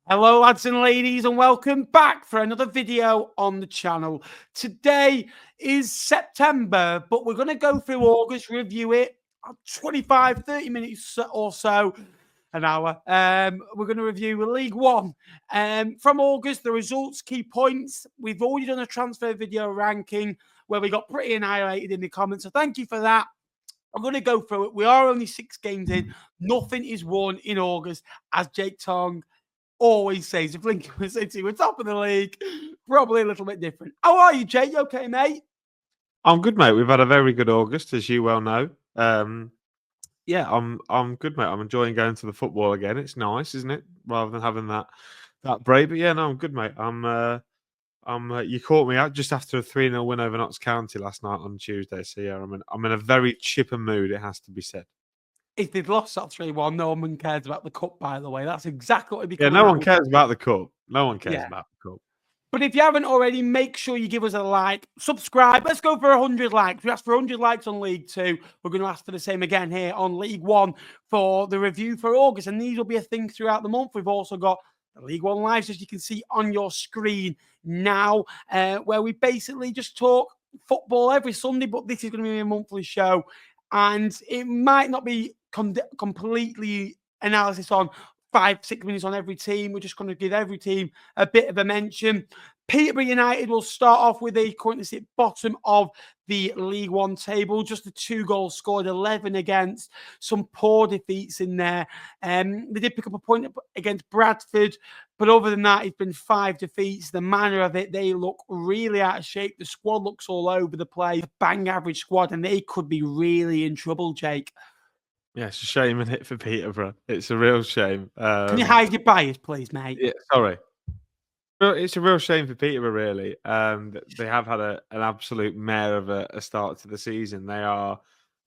Hello lads and ladies and welcome back for another video on the channel. Today is September, but we're going to go through August, review it, 25-30 minutes or so, an hour. We're going to review League One from August, the results, key points. We've already done a transfer video ranking where we got pretty annihilated in the comments, so thank you for that. I'm going to go through it. We are only 6 games in. Nothing is won in August, as Jake Tong always says. If Lincoln City were top of the league, probably a little bit different. How are you, Jake? You okay, mate? I'm good, mate. We've had a very good August, as you well know. Yeah, I'm good, mate. I'm enjoying going to the football again. It's nice, isn't it? Rather than having that break. But yeah, no, I'm good, mate. You caught me out just after a 3-0 win over Notts County last night on Tuesday. So yeah, I'm in a very chipper mood. It has to be said. If they'd lost that 3-1, no one cares about the cup, by the way. That's exactly what it'd be. Yeah, no one cares about the cup. No one cares about the cup. But if you haven't already, make sure you give us a like, subscribe. Let's go for 100 likes. We asked for 100 likes on League 2. We're going to ask for the same again here on League 1 for the review for August. And these will be a thing throughout the month. We've also got the League 1 lives, as you can see on your screen now, where we basically just talk football every Sunday. But this is going to be a monthly show. And it might not be completely analysis on 5-6 minutes on every team. We're just going to give every team a bit of a mention. Peterborough United will start off with a currently sit bottom of the League One table. Just the 2 goals scored, 11 against, some poor defeats in there. They did pick up a point against Bradford, but other than that, it's been 5 defeats. The manner of it, they look really out of shape. The squad looks all over the place. A bang average squad, and they could be really in trouble, Jake. Yeah, it's a shame in it for Peterborough. It's a real shame. Can you hide your bias, please, mate? Yeah, sorry. It's a real shame for Peterborough, really. They have had an absolute mare of a start to the season. They are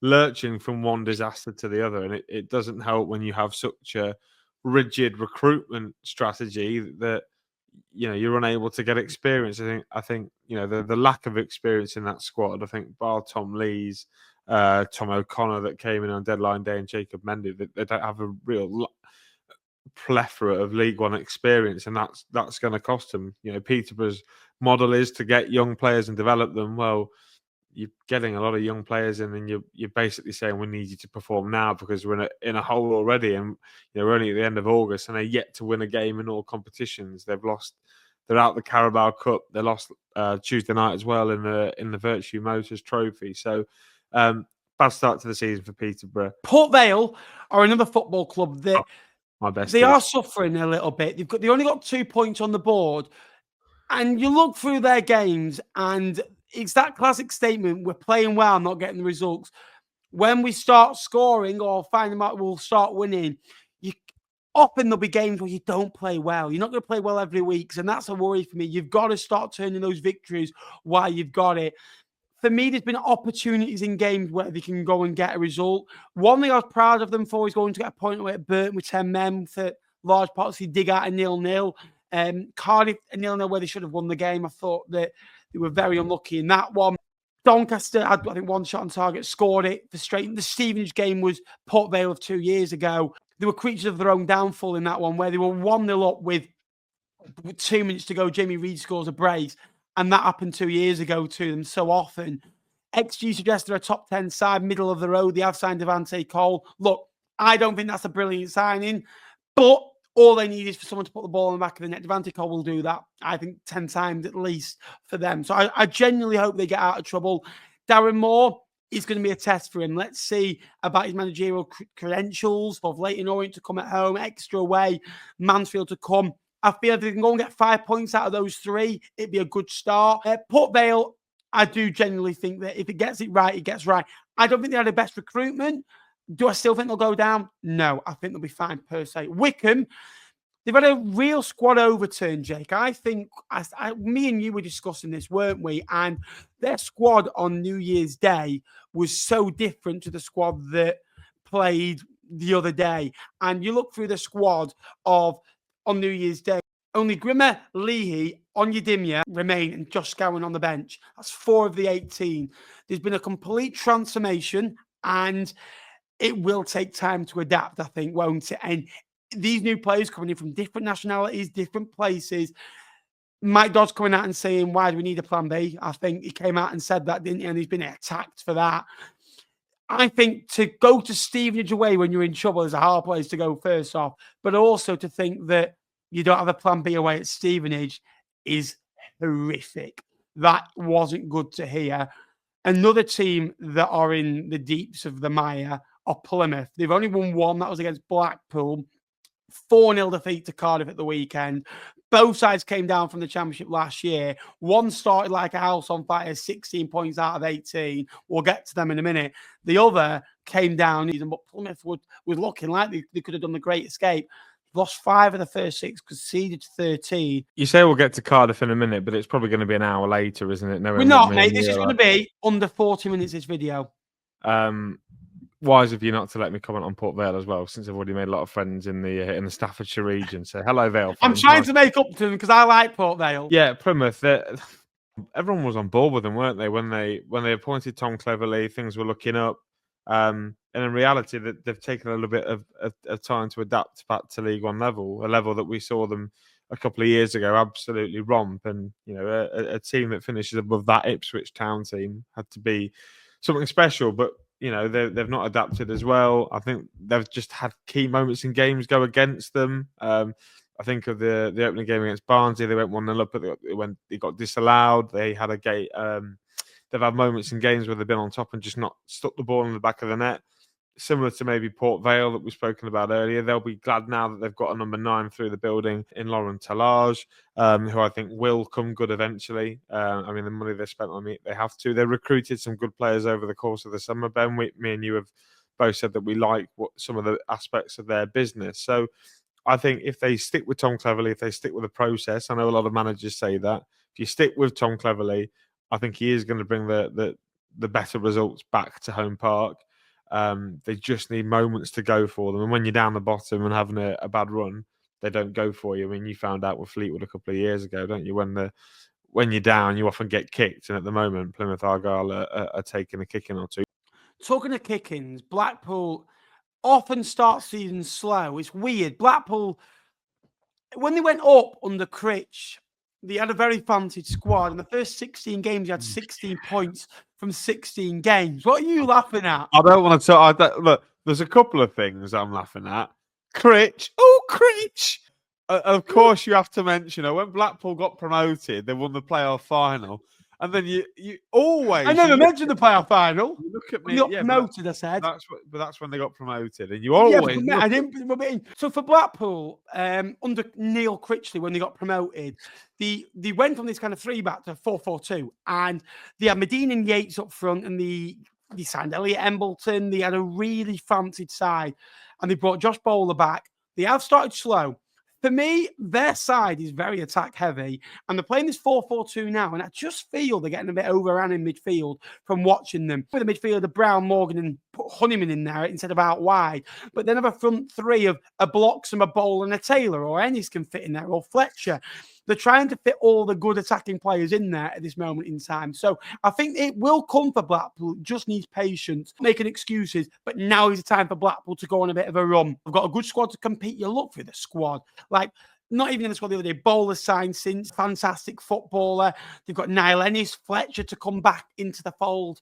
lurching from one disaster to the other, and it doesn't help when you have such a rigid recruitment strategy that you're unable to get experience. I think the lack of experience in that squad. I think bar Tom Lees, Tom O'Connor that came in on deadline day, and Jacob Mendy, they don't have a real plethora of League One experience, and that's going to cost them. Peterborough's model is to get young players and develop them. Well, you're getting a lot of young players in, and you're basically saying we need you to perform now because we're in a hole already, and we're only at the end of August, and they're yet to win a game in all competitions. They're out the Carabao Cup. They lost Tuesday night as well in the Virtue Motors Trophy. So bad start to the season for Peterborough. Port Vale are another football club that they are suffering a little bit. They only got 2 points on the board, and you look through their games, and it's that classic statement: we're playing well, not getting the results. When we start scoring or find them out, we'll start winning. Often there'll be games where you don't play well. You're not going to play well every week, and that's a worry for me. You've got to start turning those victories while you've got it. For me, there's been opportunities in games where they can go and get a result. One thing I was proud of them for is going to get a point away at Burton with 10 men for large parts. They dig out a 0-0. Cardiff a 0-0 where they should have won the game. I thought that they were very unlucky in that one. Doncaster had, I think, 1 shot on target, scored it for straight. The Stevenage game was Port Vale of 2 years ago. They were creatures of their own downfall in that one, where they were 1-0 up with 2 minutes to go. Jamie Reid scores a brace. And that happened 2 years ago to them so often. XG suggests they're a top 10 side, middle of the road. They have signed Devante Cole. Look, I don't think that's a brilliant signing, but all they need is for someone to put the ball in the back of the net. Devante Cole will do that, I think, 10 times at least for them. So I genuinely hope they get out of trouble. Darren Moore is going to be a test for him. Let's see about his managerial credentials of Leyton, Orient to come at home, extra away, Mansfield to come. I feel if they can go and get 5 points out of those 3, it'd be a good start. Port Vale, I do genuinely think that if it gets it right, it gets right. I don't think they had the best recruitment. Do I still think they'll go down? No, I think they'll be fine per se. Wycombe, they've had a real squad overturn, Jake. I think me and you were discussing this, weren't we? And their squad on New Year's Day was so different to the squad that played the other day. And you look through the squad on New Year's Day, only Grimmer, Leahy, Onyedimia remain, and Josh Scowen on the bench. That's 4 of the 18. There's been a complete transformation, and it will take time to adapt, I think, won't it? And these new players coming in from different nationalities, different places. Mike Dodd's coming out and saying, why do we need a plan B? I think he came out and said that, didn't he? And he's been attacked for that. I think to go to Stevenage away when you're in trouble is a hard place to go, first off. But also to think that you don't have a plan B away at Stevenage is horrific. That wasn't good to hear. Another team that are in the deeps of the mire are Plymouth. They've only won one. That was against Blackpool. 4-0 defeat to Cardiff at the weekend. Both sides came down from the Championship last year. One started like a house on fire, 16 points out of 18. We'll get to them in a minute. The other came down, but Plymouth was looking like they could have done the great escape. Lost 5 of the first 6, conceded 13. You say we'll get to Cardiff in a minute, but it's probably going to be an hour later, isn't it? We're not, mate. This is going to be under 40 minutes, this video. Wise of you not to let me comment on Port Vale as well, since I've already made a lot of friends in the Staffordshire region. So hello, Vale fans. I'm trying to make up to them because I like Port Vale. Yeah, Plymouth. Everyone was on board with them, weren't they? When they appointed Tom Cleverley, things were looking up. And in reality, that they've taken a little bit of time to adapt back to League One level, a level that we saw them a couple of years ago absolutely romp. And a team that finishes above that Ipswich Town team had to be something special, but. They've not adapted as well. I think they've just had key moments in games go against them. I think of the opening game against Barnsley, they went 1-0 up, but it got disallowed. They had a gate. They've had moments in games where they've been on top and just not stuck the ball in the back of the net. Similar to maybe Port Vale that we've spoken about earlier. They'll be glad now that they've got a number 9 through the building in Laurent Talage, who I think will come good eventually. I mean, the money they spent on it, they have to. They recruited some good players over the course of the summer, Ben. Me and you have both said that we like some of the aspects of their business. So I think if they stick with Tom Cleverley, if they stick with the process, I know a lot of managers say that. If you stick with Tom Cleverley, I think he is going to bring the better results back to home park. They just need moments to go for them. And when you're down the bottom and having a bad run, they don't go for you. I mean, you found out with Fleetwood a couple of years ago, don't you? When you're down, you often get kicked. And at the moment, Plymouth Argyle are taking a kicking or two. Talking of kickings, Blackpool often start seasons slow. It's weird. Blackpool, when they went up under Critch, they had a very fancied squad. In the first 16 games, you had 16 points from 16 games. What are you laughing at? I don't want to talk. Look, there's a couple of things I'm laughing at. Critch. Oh, Critch. Of course, you have to mention, when Blackpool got promoted, they won the playoff final. And then you always... I never mentioned the playoff final. You look at me. We got promoted, I said. That's when they got promoted. And you always... Yeah, I didn't rub it in. So for Blackpool, under Neil Critchley, when they got promoted, they went from this kind of 3-back to 4-4-2. And they had Medina and Yates up front, and they signed Elliot Embleton. They had a really fancied side. And they brought Josh Bowler back. They have started slow. For me, their side is very attack-heavy, and they're playing this 4-4-2 now, and I just feel they're getting a bit overrun in midfield from watching them. With the midfielder, Brown, Morgan, and put Honeyman in there instead of out wide, but then have a front three of a Bloxham, a Bowl, and a Taylor, or Ennis can fit in there, or Fletcher. They're trying to fit all the good attacking players in there at this moment in time. So I think it will come for Blackpool. It just needs patience, making excuses. But now is the time for Blackpool to go on a bit of a run. I've got a good squad to compete. You look for the squad. Like, not even in the squad the other day. Bowler signed since, fantastic footballer. They've got Niall Ennis, Fletcher to come back into the fold.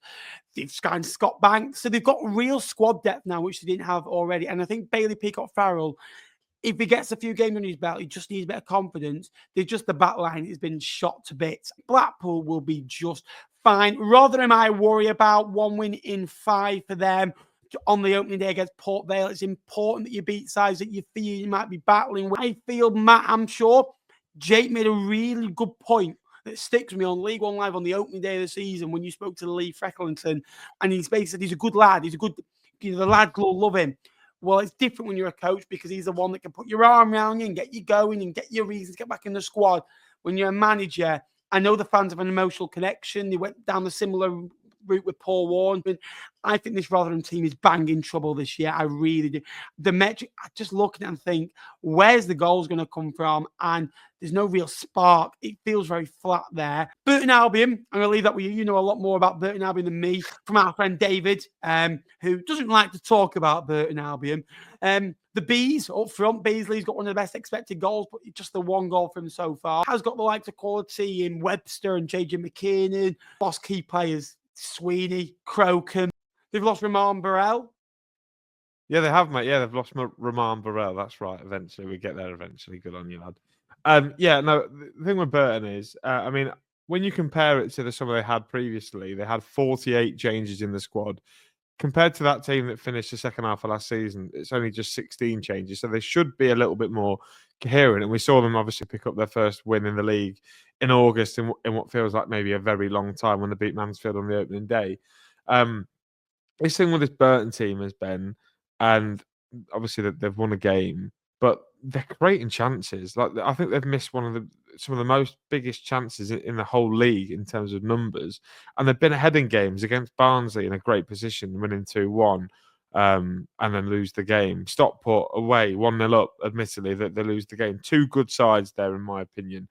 They've signed Scott Banks. So they've got real squad depth now, which they didn't have already. And I think Bailey Peacock-Farrell, if he gets a few games on his belt, he just needs a bit of confidence. The back line has been shot to bits. Blackpool will be just fine. Rotherham, I worry about 1 win in 5 for them on the opening day against Port Vale. It's important that you beat sides that you feel you might be battling with. I feel, Matt, I'm sure Jake made a really good point that sticks with me on League One Live on the opening day of the season when you spoke to Lee Frecklington. And he's basically said he's a good lad. He's a good, the lad will love him. Well, it's different when you're a coach because he's the one that can put your arm around you and get you going and get your reasons to get back in the squad. When you're a manager, I know the fans have an emotional connection. They went down the similar route with Paul Warne. I think this Rotherham team is banging trouble this year. I really do. The metric, I just look at it and think, where's the goals going to come from? And there's no real spark. It feels very flat there. Burton Albion, I'm going to leave that with you. You know a lot more about Burton Albion than me, from our friend David, who doesn't like to talk about Burton Albion. The Bees up front, Beasley's got one of the best expected goals, but just the one goal from him so far. Has got the likes of quality in Webster and JJ McKiernan. Lost key players, Sweeney, Crocombe. They've lost Roman Burrell. Yeah, they have, mate. Yeah, they've lost Roman Burrell. That's right. Eventually, we get there eventually. Good on you, lad. Yeah, no, the thing with Burton is, I mean, when you compare it to the summer they had previously, they had 48 changes in the squad. Compared to that team that finished the second half of last season, it's only just 16 changes. So they should be a little bit more coherent. And we saw them obviously pick up their first win in the league in August in what feels like maybe a very long time when they beat Mansfield on the opening day. This thing with this Burton team has been, and obviously they've won a game, but they're creating chances. Like, I think they've missed some of the most biggest chances in the whole league in terms of numbers, and they've been ahead in games against Barnsley in a great position, winning 2-1, and then lose the game. Stockport away 1-0 up, admittedly that they lose the game. Two good sides there, in my opinion.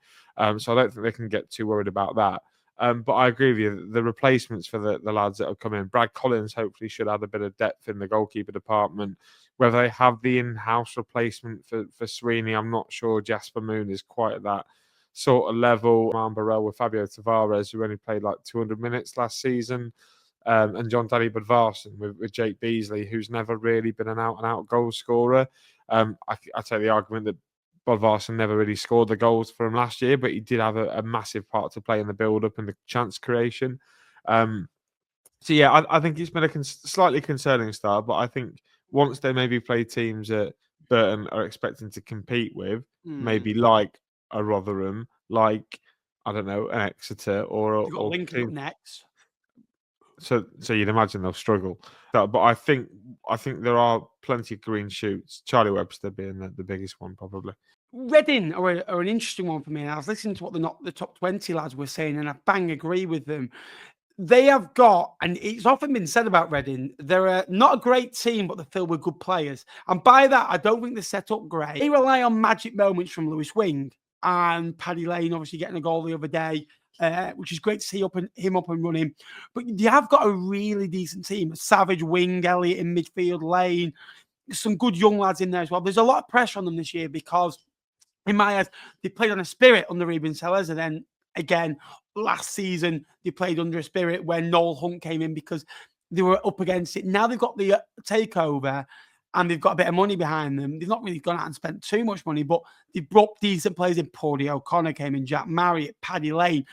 So I don't think they can get too worried about that. But I agree with you. The replacements for the lads that have come in, Brad Collins hopefully should add a bit of depth in the goalkeeper department. Whether they have the in-house replacement for Sweeney, I'm not sure. Jasper Moon is quite at that sort of level. Roman Burrell with Fabio Tavares, who only played like 200 minutes last season, and John Danny Budvarsson with Jake Beasley, who's never really been an out-and-out goal scorer. I take the argument that Budvarsson never really scored the goals for him last year, but he did have a massive part to play in the build-up and the chance creation. So yeah, I think it's been a slightly concerning start, but I think once they maybe play teams that Burton are expecting to compete with, maybe like a Rotherham, like, I don't know, an Exeter or Lincoln up next. So you'd imagine they'll struggle. But I think there are plenty of green shoots. Charlie Webster being the biggest one, probably. Reading are an interesting one for me. And I was listening to what the top 20 lads were saying, and I bang agree with them. They have got, and it's often been said about Reading, they're not a great team, but they're filled with good players. And by that, I don't think they're set up great. They rely on magic moments from Lewis Wing and Paddy Lane, obviously getting a goal the other day, which is great to see him up and running. But you have got a really decent team. Savage, Wing, Elliott in midfield, Lane. Some good young lads in there as well. There's a lot of pressure on them this year because, in my eyes, they played on a spirit under Ruben Sellers, and then again, last season, they played under a spirit when Noel Hunt came in because they were up against it. Now they've got the takeover and they've got a bit of money behind them. They've not really gone out and spent too much money, but they've brought decent players in. Paudie O'Connor came in, Jack Marriott, Paddy Lane.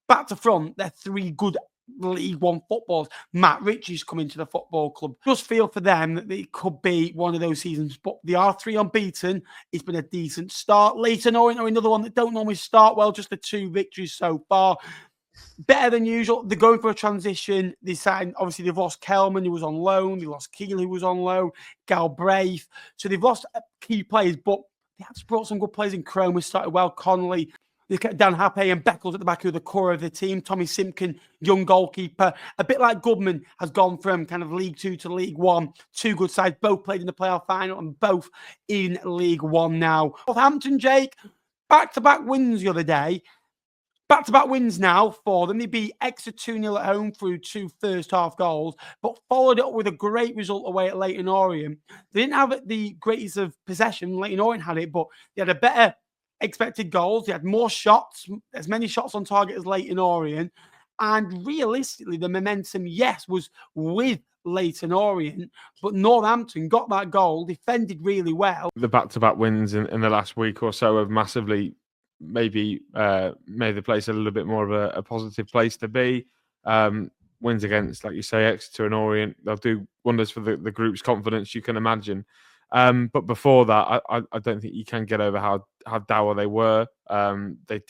Back to front, they're three good League One footballers. Matt Ritchie's coming to the football club. Just feel for them that it could be one of those seasons, but they are 3 unbeaten. It's been a decent start. Leyton Orient are another one that don't normally start well, just the 2 victories so far. Better than usual. They're going for a transition. They signed, obviously, they've lost Kelman, who was on loan. They lost Keel, who was on loan. Galbraith. So they've lost key players, but they have brought some good players in. Chrome started well. Connolly. They kept Dan Happe and Beckles at the back, who are the core of the team. Tommy Simpkin, young goalkeeper. A bit like Goodman, has gone from kind of League 2 to League 1. 2 good sides, both played in the playoff final and both in League 1 now. Northampton, Jake, back-to-back wins the other day. Back-to-back wins now for them. They beat Exeter 2-0 at home through 2 first-half goals, but followed it up with a great result away at Leyton Orient. They didn't have the greatest of possession. Leyton Orient had it, but they had a better expected goals. They had more shots, as many shots on target as Leyton Orient. And realistically, the momentum, yes, was with Leyton Orient, but Northampton got that goal, defended really well. The back-to-back wins in the last week or so have massively maybe made the place a little bit more of a positive place to be. Wins against, like you say, Exeter and Orient, they'll do wonders for the group's confidence, you can imagine. But before that, I don't think you can get over how dour they were. They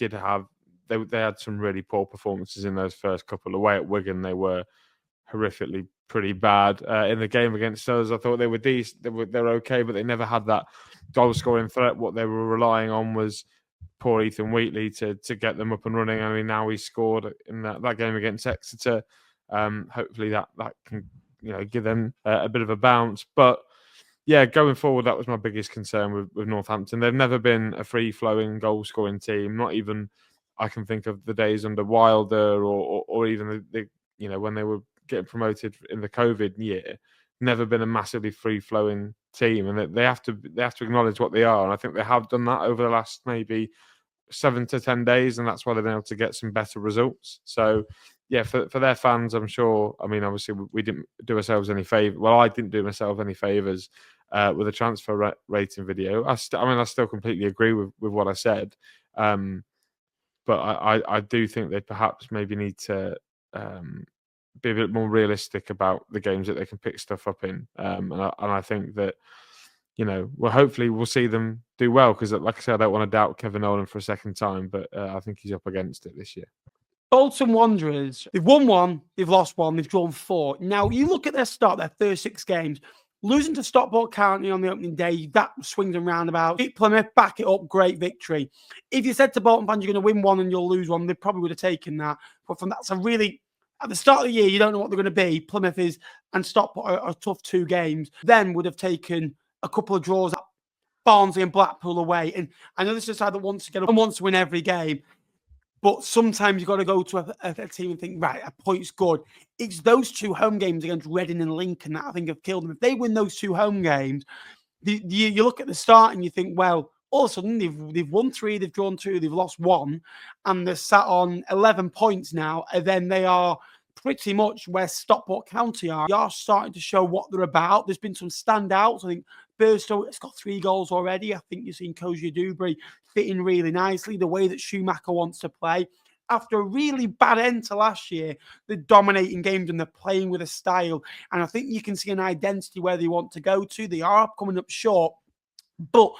had some really poor performances in those first couple. Away at Wigan, they were horrifically pretty bad. In the game against us, I thought they were decent. They were okay, but they never had that goal scoring threat. What they were relying on was poor Ethan Wheatley to get them up and running. I mean, now he scored in that game against Exeter. Hopefully that can give them a bit of a bounce. But yeah, going forward, that was my biggest concern with Northampton. They've never been a free-flowing, goal-scoring team. Not even I can think of the days under Wilder or even the when they were getting promoted in the COVID year. Never been a massively free-flowing team, and they have to acknowledge what they are. And I think they have done that over the last maybe 7 to 10 days, and that's why they've been able to get some better results. So, yeah, for their fans, I'm sure. I mean, obviously, we didn't do ourselves any favor. Well, I didn't do myself any favors with a transfer rating video. I still completely agree with what I said, but I do think they perhaps maybe need to be a bit more realistic about the games that they can pick stuff up in, and I think that. Well, hopefully we'll see them do well because, like I said, I don't want to doubt Kevin Nolan for a second time, but I think he's up against it this year. Bolton Wanderers, they've won 1, they've lost 1, they've drawn 4. Now, you look at their start, their first 6 games, losing to Stockport County on the opening day, that swings and roundabouts. Beat Plymouth, back it up, great victory. If you said to Bolton fans you're going to win 1 and you'll lose 1, they probably would have taken that. But from that's a really... At the start of the year, you don't know what they're going to be. Plymouth and Stockport are tough 2 games. Then would have taken a couple of draws at Barnsley and Blackpool away. And I know this is a side that wants to get up and wants to win every game. But sometimes you've got to go to a team and think, right, a point's good. It's those 2 home games against Reading and Lincoln that I think have killed them. If they win those 2 home games, you look at the start and you think, well, all of a sudden they've won 3, they've drawn 2, they've lost 1, and they're sat on 11 points now. And then they are pretty much where Stockport County are. They are starting to show what they're about. There's been some standouts. I think Burstow has got 3 goals already. I think you've seen Koji Dubry fitting really nicely. The way that Schumacher wants to play. After a really bad end to last year, they're dominating games and they're playing with a style. And I think you can see an identity where they want to go to. They are coming up short. But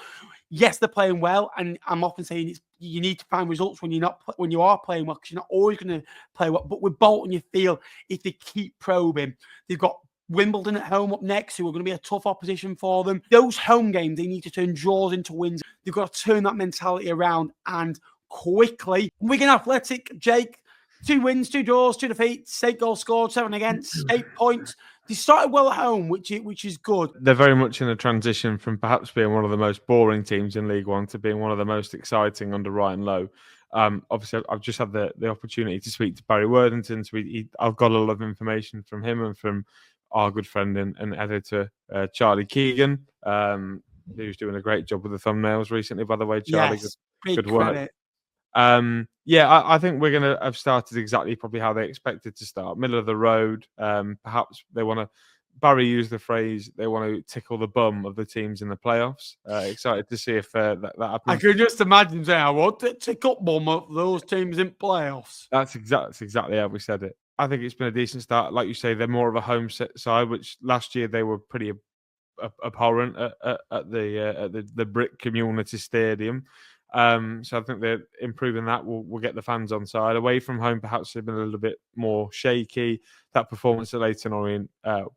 yes, they're playing well. And I'm often saying you need to find results when you are playing well, because you're not always going to play well. But with Bolton, you feel if they keep probing, they've got Wimbledon at home up next, who are going to be a tough opposition for them. Those home games, they need to turn draws into wins. They've got to turn that mentality around and quickly. Wigan Athletic, Jake, 2 wins, 2 draws, 2 defeats, 8 goals scored, 7 against, 8 points. They started well at home, which is good. They're very much in a transition from perhaps being one of the most boring teams in League One to being one of the most exciting under Ryan Lowe. Obviously, I've just had the opportunity to speak to Barry Worthington. So I've got a lot of information from him and from our good friend and editor, Charlie Keegan, who's doing a great job with the thumbnails recently, by the way. Charlie, yes, good work. I think we're going to have started exactly probably how they expected to start, middle of the road. Perhaps they want to. Barry used the phrase they want to tickle the bum of the teams in the playoffs. Excited to see if that happens. I can just imagine saying, I want to tickle bum of those teams in playoffs. That's exactly how we said it. I think it's been a decent start. Like you say, they're more of a home side, which last year they were pretty abhorrent at the Brick Community Stadium. So I think they're improving that. We'll get the fans on side. Away from home, perhaps they've been a little bit more shaky. That performance at Leyton Orient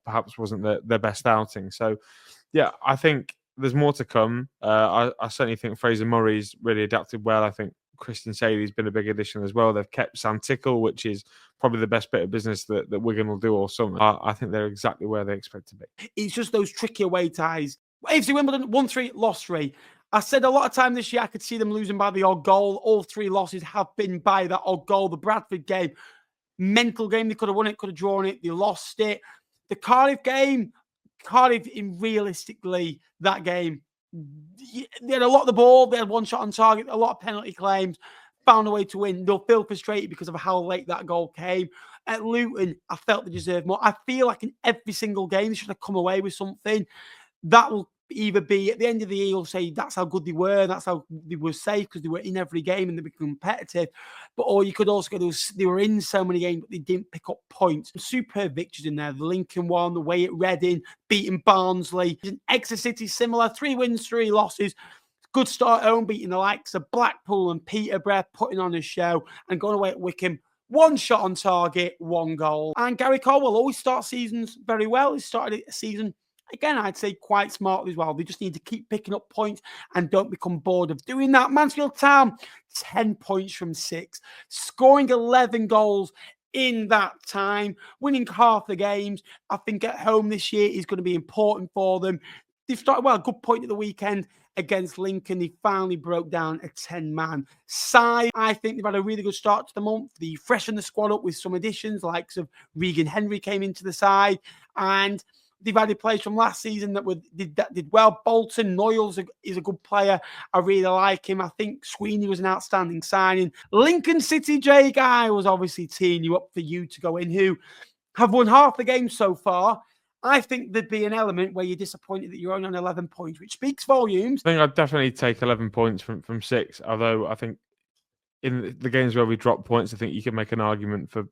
perhaps wasn't their best outing. So, yeah, I think there's more to come. I certainly think Fraser Murray's really adapted well. I think Christian Saley's been a big addition as well. They've kept Sam Tickle, which is probably the best bit of business that Wigan will do all summer. I think they're exactly where they expect to be. It's just those tricky away ties. AFC Wimbledon, 1-3, lost 3. I said a lot of time this year I could see them losing by the odd goal. All 3 losses have been by that odd goal. The Bradford game, mental game. They could have won it, could have drawn it. They lost it. The Cardiff game, realistically, that game, they had a lot of the ball. They had 1 shot on target, a lot of penalty claims, found a way to win. They'll feel frustrated because of how late that goal came. At Luton, I felt they deserved more. I feel like in every single game, they should have come away with something. That will either be at the end of the year, you'll say that's how good they were, that's how they were safe because they were in every game and they were competitive. But or you could also go, they were in so many games, but they didn't pick up points. Superb victories in there. The Lincoln one, the way at Reading, beating Barnsley. Exeter City, similar. 3 wins, 3 losses. Good start at home, beating the likes of Blackpool and Peterborough, putting on a show, and going away at Wycombe. 1 shot on target, 1 goal. And Gary Caldwell always starts seasons very well. He started a season, again, I'd say quite smartly as well. They just need to keep picking up points and don't become bored of doing that. Mansfield Town, 10 points from 6, scoring 11 goals in that time, winning half the games. I think at home this year is going to be important for them. They've started, well, a good point at the weekend against Lincoln. They finally broke down a 10-man side. I think they've had a really good start to the month. They freshened the squad up with some additions, likes of Regan Henry came into the side, and they've added players from last season that did well. Bolton Noyles is a good player. I really like him. I think Sweeney was an outstanding signing. Lincoln City, Jake, I was obviously teeing you up for you to go in, who have won half the game so far. I think there'd be an element where you're disappointed that you're only on 11 points, which speaks volumes. I think I'd definitely take 11 points from 6, although I think in the games where we drop points, I think you can make an argument for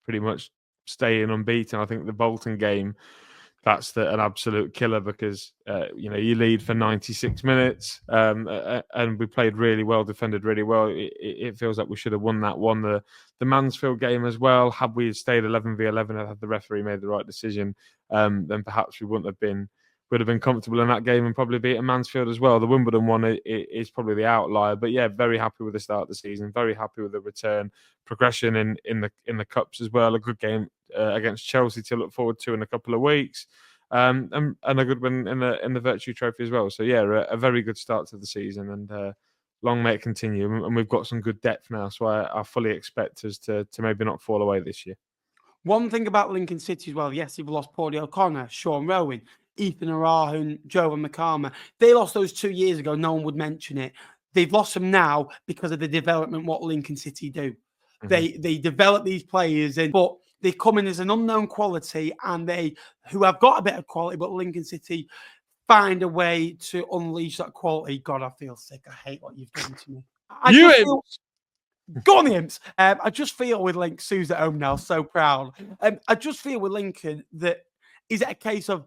pretty much staying unbeaten. I think the Bolton game, that's an absolute killer because, you lead for 96 minutes and we played really well, defended really well. It feels like we should have won that one. The Mansfield game as well, had we stayed 11v11 and had the referee made the right decision, then perhaps we would have been comfortable in that game and probably beaten Mansfield as well. The Wimbledon one is probably the outlier, but yeah, very happy with the start of the season. Very happy with the return progression in the cups as well. A good game against Chelsea to look forward to in a couple of weeks, and a good one in the Virtue Trophy as well. So yeah, a very good start to the season, and long may it continue. And we've got some good depth now, so I fully expect us to maybe not fall away this year. One thing about Lincoln City as well, yes, they've lost Paudie O'Connor, Sean Rowan, Ethan Arahu, Joe McCarmer. They lost those 2 years ago. No one would mention it. They've lost them now because of the development, what Lincoln City do. Mm-hmm. They develop these players, but they come in as an unknown quality, and who have got a bit of quality, but Lincoln City find a way to unleash that quality. God, I feel sick. I hate what you've done to me. Go on, the Imps. I just feel with Lincoln, Sue's at home now, so proud. I just feel with Lincoln that is it a case of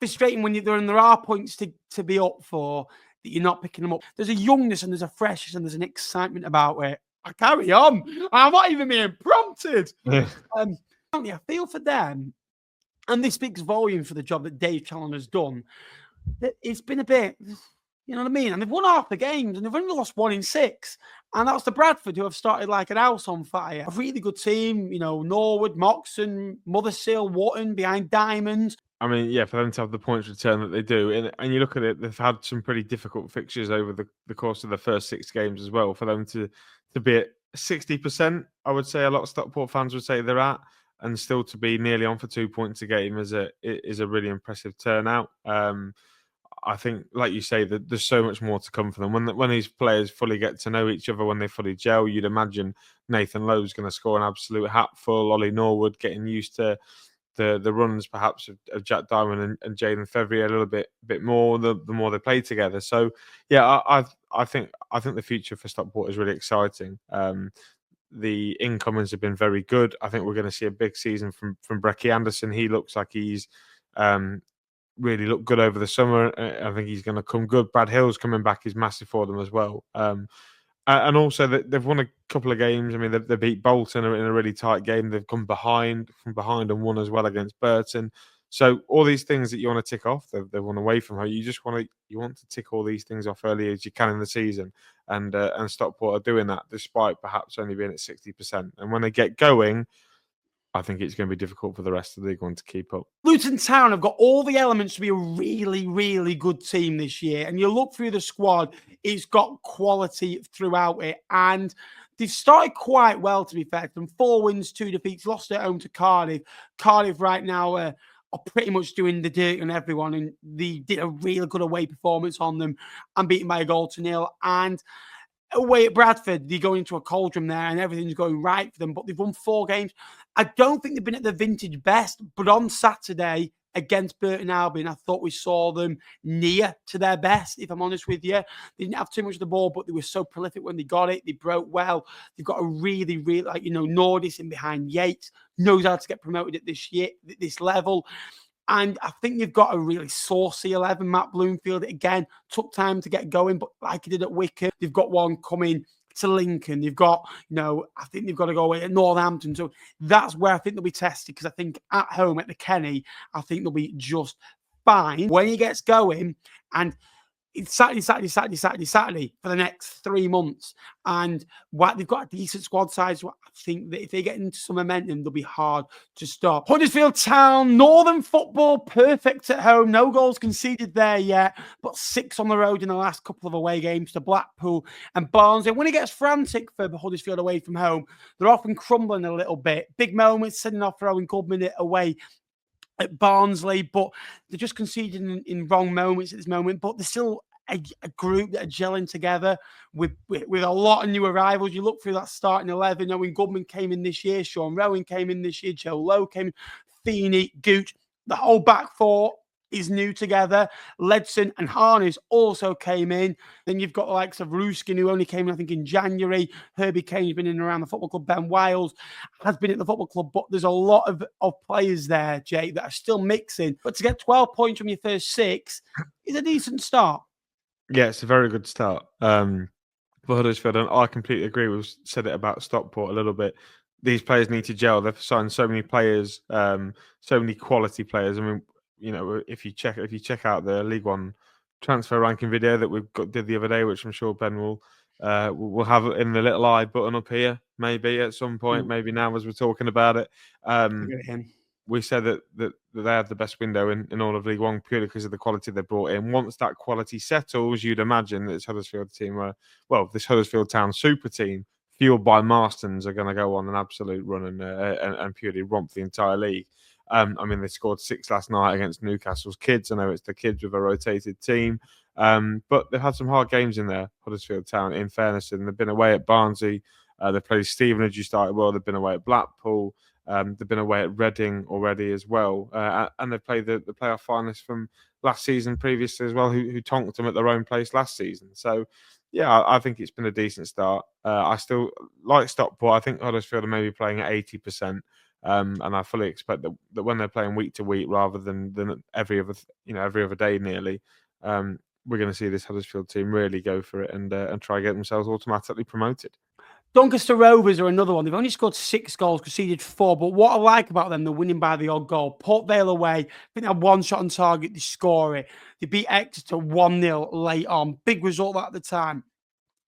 frustrating when there are points to be up for that you're not picking them up. There's a youngness and there's a freshness and there's an excitement about it. I carry on. I'm not even being prompted. Yeah. I feel for them, and this speaks volume for the job that Dave Challoner's done. That it's been a bit, you know what I mean? And they've won half the games and they've only lost 1 in 6. And that's the Bradford, who have started like an house on fire. A really good team, Norwood, Moxon, Mothersill, Wotton behind Diamonds. I mean, yeah, for them to have the points return that they do, and you look at it, they've had some pretty difficult fixtures over the course of the first 6 games as well. For them to be at 60%, I would say a lot of Stockport fans would say they're at, and still to be nearly on for 2 points a game is a really impressive turnout. I think, like you say, that there's so much more to come for them. When these players fully get to know each other, when they fully gel, you'd imagine Nathan Lowe's going to score an absolute hatful. Ollie Norwood getting used to the runs, perhaps, of Jack Diamond and Jayden Fevrier a little bit more the more they play together. So, yeah, I think the future for Stockport is really exciting. The incomings have been very good. I think we're going to see a big season from Brecky Anderson. He looks like he's really looked good over the summer. I think he's going to come good. Brad Hill's coming back is massive for them as well. And also they've won a couple of games. I mean, they beat Bolton in a really tight game. They've come from behind and won as well against Burton. So all these things that you want to tick off, they've won away from home. You want to tick all these things off early as you can in the season, and Stockport are doing that despite perhaps only being at 60%. And when they get going, I think it's going to be difficult for the rest of the League One to keep up. Luton Town have got all the elements to be a really, really good team this year. And you look through the squad, it's got quality throughout it. And they've started quite well, to be fair. From 4 wins, 2 defeats, lost at home to Cardiff. Cardiff right now are pretty much doing the dirt on everyone. And they did a really good away performance on them and beaten by a 1-0. And away at Bradford, they go into a cauldron there and everything's going right for them, but they've won 4 games. I don't think they've been at their vintage best, but on Saturday against Burton Albion, I thought we saw them near to their best, if I'm honest with you. They didn't have too much of the ball, but they were so prolific when they got it. They broke well. They've got a really, really, Nordis in behind Yates, knows how to get promoted at this level. And I think you've got a really saucy 11. Matt Bloomfield, again, took time to get going, but like he did at Wycombe, they've got one coming to Lincoln. They've got, I think they've got to go away at Northampton. So that's where I think they'll be tested, because I think at home at the Kenny, I think they'll be just fine when he gets going. And it's Saturday for the next 3 months. And they've got a decent squad size. So I think that if they get into some momentum, they'll be hard to stop. Huddersfield Town, Northern football, perfect at home. No goals conceded there yet, but 6 on the road in the last couple of away games to Blackpool and Barnsley. When it gets frantic for Huddersfield away from home, they're often crumbling a little bit. Big moments, sending off Rowan Goodman away at Barnsley, but they're just conceding in wrong moments at this moment. But they're still a group that are gelling together with a lot of new arrivals. You look through that starting 11, Owen Goodman came in this year, Sean Rowan came in this year, Joe Lowe came in, Feeney, Gooch. The whole back four is new together. Leyton and Harness also came in. Then you've got the likes of Ruskin, who only came in, I think, in January. Herbie Kane's been in and around the football club. Ben Wiles has been at the football club. But there's a lot of players there, Jake, that are still mixing. But to get 12 points from your first 6 is a decent start. Yeah, it's a very good start for Huddersfield. And I completely agree. We've said it about Stockport a little bit. These players need to gel. They've signed so many players, so many quality players. I mean, you know, if you check out the League One transfer ranking video that did the other day, which I'm sure Ben will have in the little I button up here, maybe at some point, maybe now as we're talking about it. We said that they have the best window in all of League One purely because of the quality they brought in. Once that quality settles, you'd imagine that this Huddersfield team, this Huddersfield Town super team, fueled by Marston's, are going to go on an absolute run and purely romp the entire league. I mean, they scored 6 last night against Newcastle's kids. I know it's the kids with a rotated team, but they've had some hard games in there, Huddersfield Town, in fairness, and they've been away at Barnsley. They played Stevenage, who started well. They've been away at Blackpool. They've been away at Reading already as well. And they've played the playoff finalists from last season previously as well, who tonked them at their own place last season. So, yeah, I think it's been a decent start. I still like Stockport. I think Huddersfield are maybe playing at 80%. And I fully expect that when they're playing week to week rather than every other day nearly, we're going to see this Huddersfield team really go for it and try and get themselves automatically promoted. Doncaster Rovers are another one. They've only scored 6 goals, conceded 4. But what I like about them, they're winning by the odd goal. Port Vale away, I think they had 1 shot on target, they score it. They beat Exeter 1-0 late on. Big result at the time.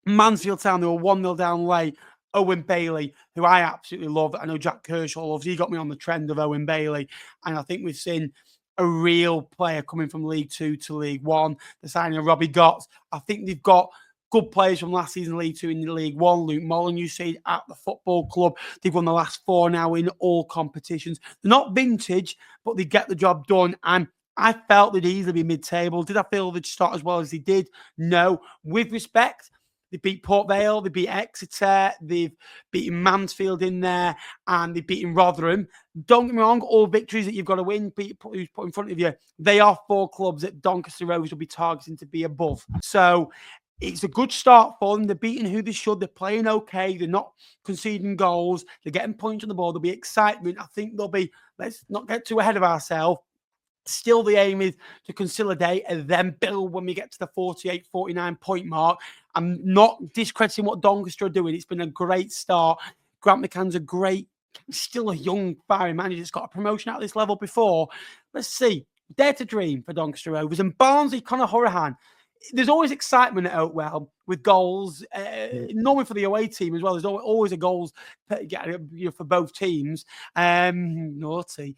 Mansfield Town, they were 1-0 down late. Owen Bailey, who I absolutely love. I know Jack Kershaw loves. He got me on the trend of Owen Bailey. And I think we've seen a real player coming from League 2 to League 1. The signing of Robbie Gotts. I think they've got good players from last season League 2 in the League 1. Luke Molyneux said at the football club. They've won the last 4 now in all competitions. They're not vintage, but they get the job done. And I felt they'd easily be mid-table. Did I feel they'd start as well as they did? No. With respect, they beat Port Vale, they beat Exeter, they've beaten Mansfield in there, and they've beaten Rotherham. Don't get me wrong, all victories that you've got to win, who's put in front of you, they are 4 clubs that Doncaster Rovers will be targeting to be above. So it's a good start for them. They're beating who they should. They're playing okay. They're not conceding goals. They're getting points on the board. There'll be excitement. I think there'll be, let's not get too ahead of ourselves. Still, the aim is to consolidate and then build when we get to the 48, 49 point mark. I'm not discrediting what Doncaster are doing. It's been a great start. Grant McCann's still a young, fiery manager that's got a promotion at this level before. Let's see. Dare to dream for Doncaster Rovers. And Barnsley, Conor Hourihane. There's always excitement at Oakwell with goals. Normally for the away team as well. There's always a goals for both teams. Naughty.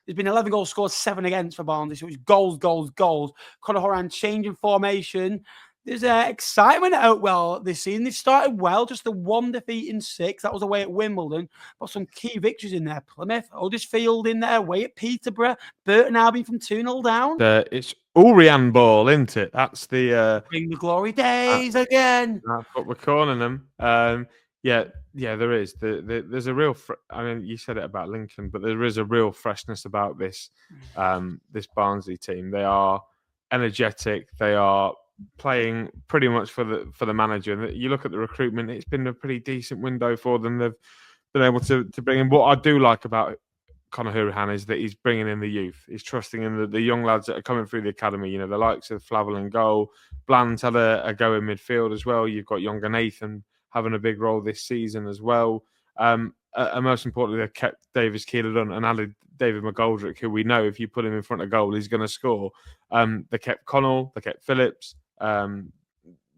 There's been 11 goals scored, 7 against for Barnsley. So it's goals. Conor Hourihane changing formation. There's excitement at Oakwell this season. They've started well, just the 1 defeat in 6. That was away at Wimbledon. But some key victories in there. Plymouth, Huddersfield in there, away at Peterborough. Burton Albion from 2-0 down. It's Orient ball, isn't it? That's the... Bring the glory days again. That's what we're calling them. Yeah, there is. There's a real... I mean, you said it about Lincoln, but there is a real freshness about this Barnsley team. They are energetic. They are playing pretty much for the manager. And you look at the recruitment, it's been a pretty decent window for them. They've been able to bring in. What I do like about Conor Hourihane is that he's bringing in the youth. He's trusting in the young lads that are coming through the academy. You know, the likes of Flavel in goal. Bland's had a go in midfield as well. You've got younger Nathan having a big role this season as well. And most importantly, they've kept Davis Keeler and added David McGoldrick, who we know if you put him in front of goal, he's going to score. They kept Connell, they kept Phillips.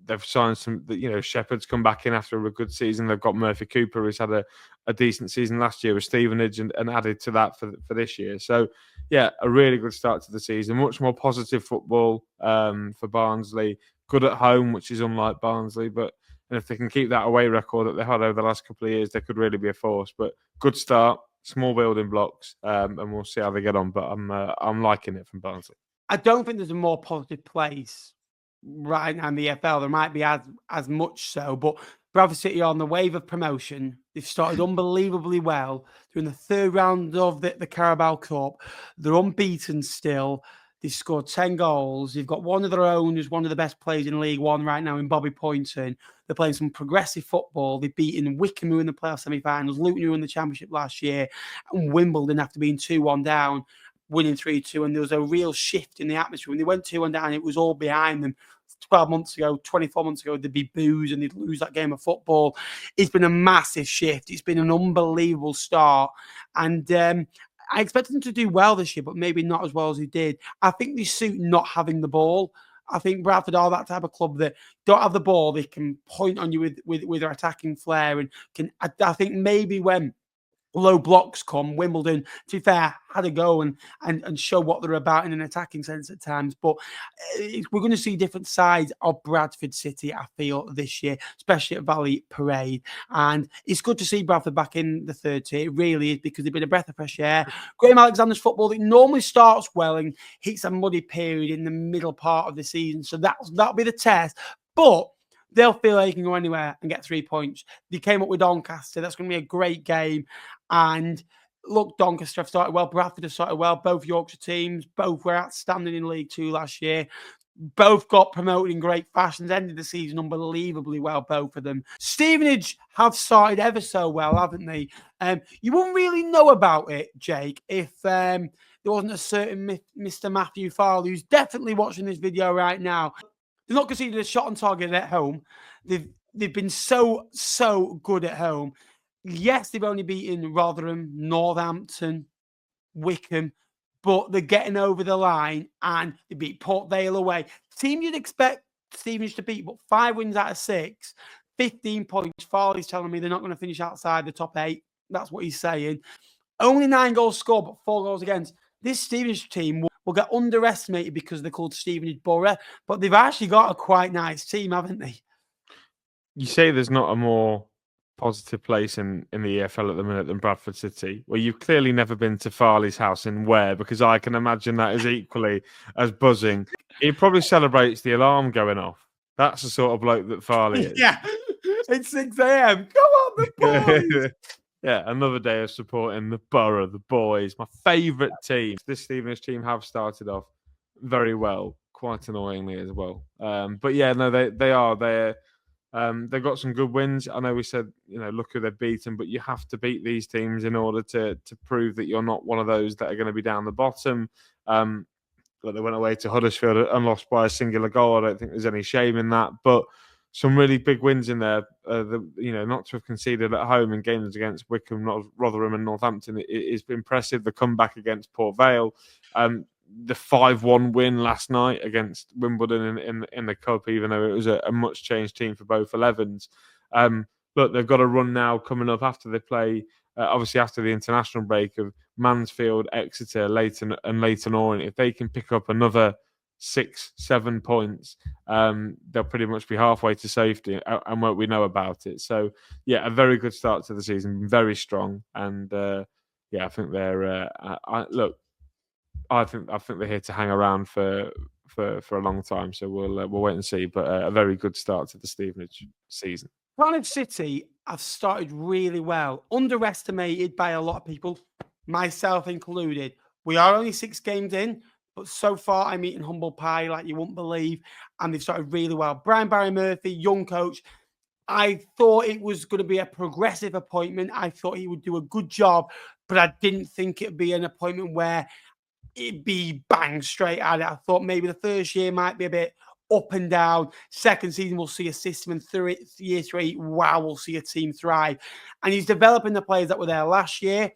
They've signed some, Shepherd's come back in after a good season. They've got Murphy Cooper, who's had a decent season last year with Stevenage and added to that for this year. So, yeah, a really good start to the season. Much more positive football for Barnsley. Good at home, which is unlike Barnsley. But if they can keep that away record that they had over the last couple of years, they could really be a force. But good start, small building blocks, and we'll see how they get on. But I'm liking it from Barnsley. I don't think there's a more positive place right now in the EFL. There might be as much so, but Bradford City are on the wave of promotion. They've started unbelievably well. They're in the third round of the Carabao Cup. They're unbeaten still. They've scored 10 goals. They've got one of their own who's one of the best players in League One right now in Bobby Poynton. They're playing some progressive football. They've beaten Wycombe, who in the playoff semi-finals, Luton, who in the Championship last year, and Wimbledon after being 2-1 down, winning 3-2, and there was a real shift in the atmosphere. When they went 2-1 down, it was all behind them. 12 months ago, 24 months ago, they'd be booze and they'd lose that game of football. It's been a massive shift. It's been an unbelievable start. And I expected them to do well this year, but maybe not as well as they did. I think they suit not having the ball. I think Bradford are that type of club that don't have the ball. They can point on you with their attacking flair. And I think maybe when low blocks come, Wimbledon, to be fair, had a go and show what they're about in an attacking sense at times. But we're going to see different sides of Bradford City, I feel, this year, especially at Valley Parade. And it's good to see Bradford back in the third tier. It really is, because they've been a breath of fresh air. Graham Alexander's football, it normally starts well and hits a muddy period in the middle part of the season. So that'll be the test. But they'll feel they can go anywhere and get 3 points. They came up with Doncaster. That's going to be a great game. And look, Doncaster have started well. Bradford have started well. Both Yorkshire teams, both were outstanding in League Two last year. Both got promoted in great fashion. Ended the season unbelievably well, both of them. Stevenage have started ever so well, haven't they? You wouldn't really know about it, Jake, if there wasn't a certain Mr. Matthew Farley, who's definitely watching this video right now. They've not conceded a shot on target at home. They've been so good at home. Yes, they've only beaten Rotherham, Northampton, Wycombe, but they're getting over the line and they beat Port Vale away. Team you'd expect Stevenage to beat, but 5 wins out of 6, 15 points. Farley's telling me they're not going to finish outside the top 8. That's what he's saying. Only 9 goals scored, but 4 goals against. This Stevenage team will get underestimated because they're called Stevenage Borough, but they've actually got a quite nice team, haven't they? You say there's not a more positive place in the EFL at the minute than Bradford City. Well, you've clearly never been to Farley's house in Ware, because I can imagine that is equally as buzzing. He probably celebrates the alarm going off. That's the sort of bloke that Farley is. Yeah, it's 6 a.m. Come on, the boys! Yeah, another day of supporting the Borough, the boys, my favourite team. This Stevenage team have started off very well, quite annoyingly as well. But yeah, no, they are. They've got some good wins. I know we said, look who they've beaten, but you have to beat these teams in order to prove that you're not one of those that are going to be down the bottom. But they went away to Huddersfield and lost by a singular goal. I don't think there's any shame in that. But some really big wins in there. Not to have conceded at home in games against Wycombe, Rotherham, and Northampton is impressive. The comeback against Port Vale, the 5-1 win last night against Wimbledon in the Cup, even though it was a much changed team for both 11s. Look, they've got a run now coming up after they play. Obviously, after the international break of Mansfield, Exeter, Leyton, and Leyton Orient, if they can pick up another 6-7 points, they'll pretty much be halfway to safety, and what we know about it. So, yeah, a very good start to the season, very strong, and I think they're. I think they're here to hang around for a long time. So we'll wait and see. But a very good start to the Stevenage season. Cardiff City have started really well, underestimated by a lot of people, myself included. We are only 6 games in, but so far I'm eating humble pie like you wouldn't believe, and they've started really well. Brian Barry Murphy, young coach. I thought it was going to be a progressive appointment. I thought he would do a good job, but I didn't think it'd be an appointment where it'd be bang straight at it. I thought maybe the first year might be a bit up and down. Second season, we'll see a system. And year 3, wow, we'll see a team thrive. And he's developing the players that were there last year.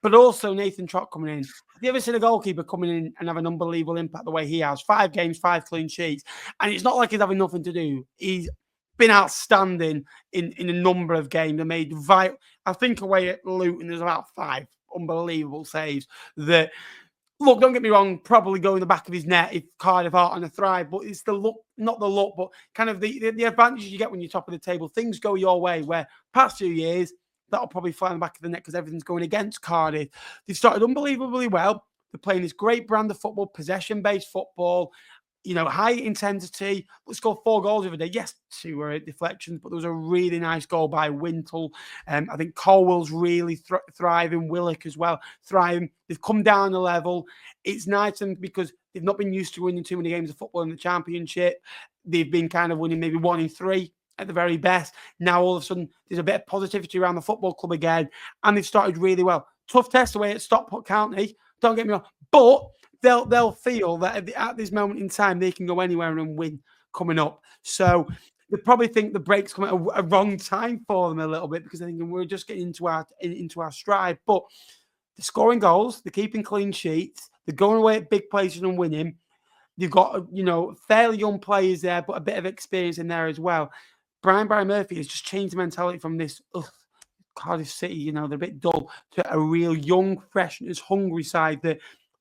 but also Nathan Trott coming in. Have you ever seen a goalkeeper coming in and have an unbelievable impact the way he has? 5 games, 5 clean sheets. And it's not like he's having nothing to do. He's been outstanding in a number of games. They made vital. I think away at Luton, there's about 5 unbelievable saves that, look, don't get me wrong, probably go in the back of his net if Cardiff aren't on a thrive, but it's the look, not the luck, but kind of the advantages you get when you're top of the table. Things go your way, where past 2 years, that'll probably fly in the back of the net because everything's going against Cardiff. They've started unbelievably well. They're playing this great brand of football, possession-based football, high intensity. We scored 4 goals the other day. Yes, 2 were deflections, but there was a really nice goal by Wintle. I think Colwell's really thriving. Willock as well, thriving. They've come down a level. It's nice because they've not been used to winning too many games of football in the Championship. They've been kind of winning maybe 1 in 3 at the very best. Now, all of a sudden, there's a bit of positivity around the football club again, and they've started really well. Tough test away at Stockport County, don't get me wrong, but they'll feel that at this moment in time, they can go anywhere and win coming up. So they probably think the break's come at a wrong time for them a little bit, because they're thinking we're just getting into our stride. But they're scoring goals, they're keeping clean sheets, they're going away at big places and winning. They've got, fairly young players there, but a bit of experience in there as well. Brian Murphy has just changed the mentality from this Cardiff City, they're a bit dull, to a real young, freshness, hungry side that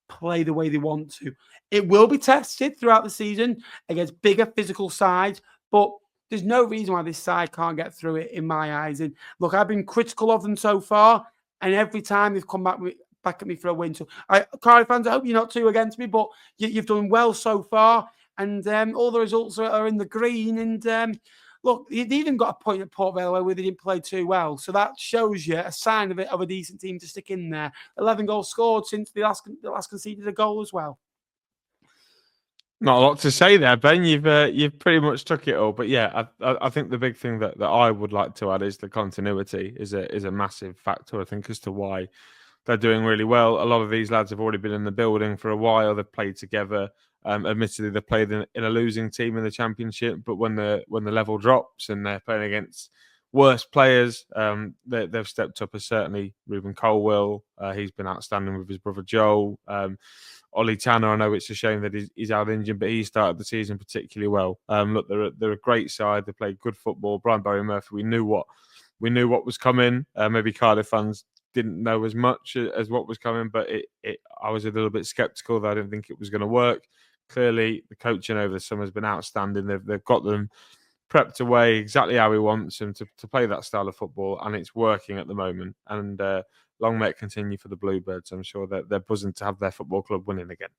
play the way they want to. It will be tested throughout the season against bigger physical sides, but there's no reason why this side can't get through it in my eyes. And look, I've been critical of them so far, and every time they've come back at me for a win. So, Cardiff fans, I hope you're not too against me, but you've done well so far, and all the results are in the green. And look, they even got a point at Port Vale where they didn't play too well. So that shows you a sign of a decent team to stick in there. 11 goals scored since the last conceded a goal as well. Not a lot to say there, Ben. You've pretty much took it all. But yeah, I think the big thing that I would like to add is the continuity is a massive factor, I think, as to why they're doing really well. A lot of these lads have already been in the building for a while. They've played together. Admittedly, they played in a losing team in the Championship, but when the level drops and they're playing against worse players, they've stepped up. As certainly Ruben Colwell, he's been outstanding with his brother Joel. Ollie Tanner, I know it's a shame that he's out injured, but he started the season particularly well. Look, they're a great side. They play good football. Brian Murphy, we knew what was coming. Maybe Cardiff fans didn't know as much as what was coming, but I was a little bit sceptical that I didn't think it was going to work. Clearly, the coaching over the summer has been outstanding. They've got them prepped away exactly how he wants them to play that style of football, and it's working at the moment. And long may it continue for the Bluebirds. I'm sure that they're buzzing to have their football club winning again.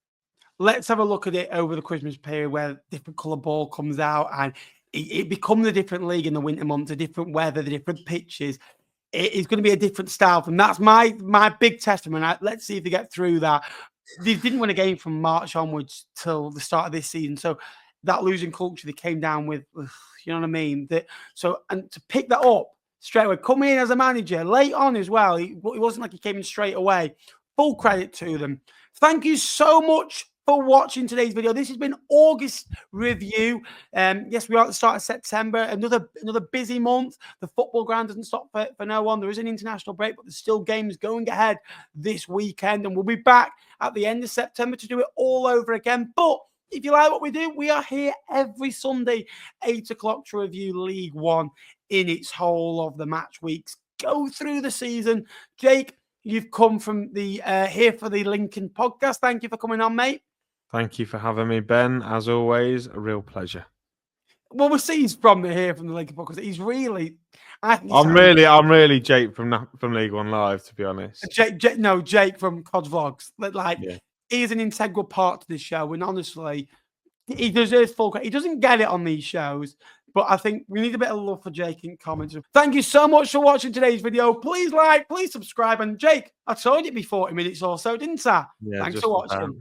Let's have a look at it over the Christmas period, where different colour ball comes out and it becomes a different league in the winter months, a different weather, the different pitches. It's going to be a different style. And that's my big testament. Let's see if they get through that. They didn't win a game from March onwards till the start of this season. So that losing culture they came down with, you know what I mean? And to pick that up straight away, coming in as a manager, late on as well, it wasn't like he came in straight away. Full credit to them. Thank you so much for watching today's video. This has been August review. Yes, we are at the start of September. Another busy month. The football ground doesn't stop for no one. There is an international break, but there's still games going ahead this weekend. And we'll be back at the end of September to do it all over again. But if you like what we do, we are here every Sunday, 8 o'clock, to review League One in its whole of the match weeks. Go through the season. Jake, you've come from the Here for the Lincoln podcast. Thank you for coming on, mate. Thank you for having me, Ben. As always, a real pleasure. Well, we'll see he's from the Lincoln podcast. He's really... I'm really Jake from League One Live, to be honest. Jake from Cod's Vlogs. He's an integral part to this show, and honestly, he deserves full credit. He doesn't get it on these shows, but I think we need a bit of love for Jake in comments. Thank you so much for watching today's video. Please like, please subscribe, and Jake, I told you it'd be 40 minutes or so, didn't I? Yeah, thanks for watching.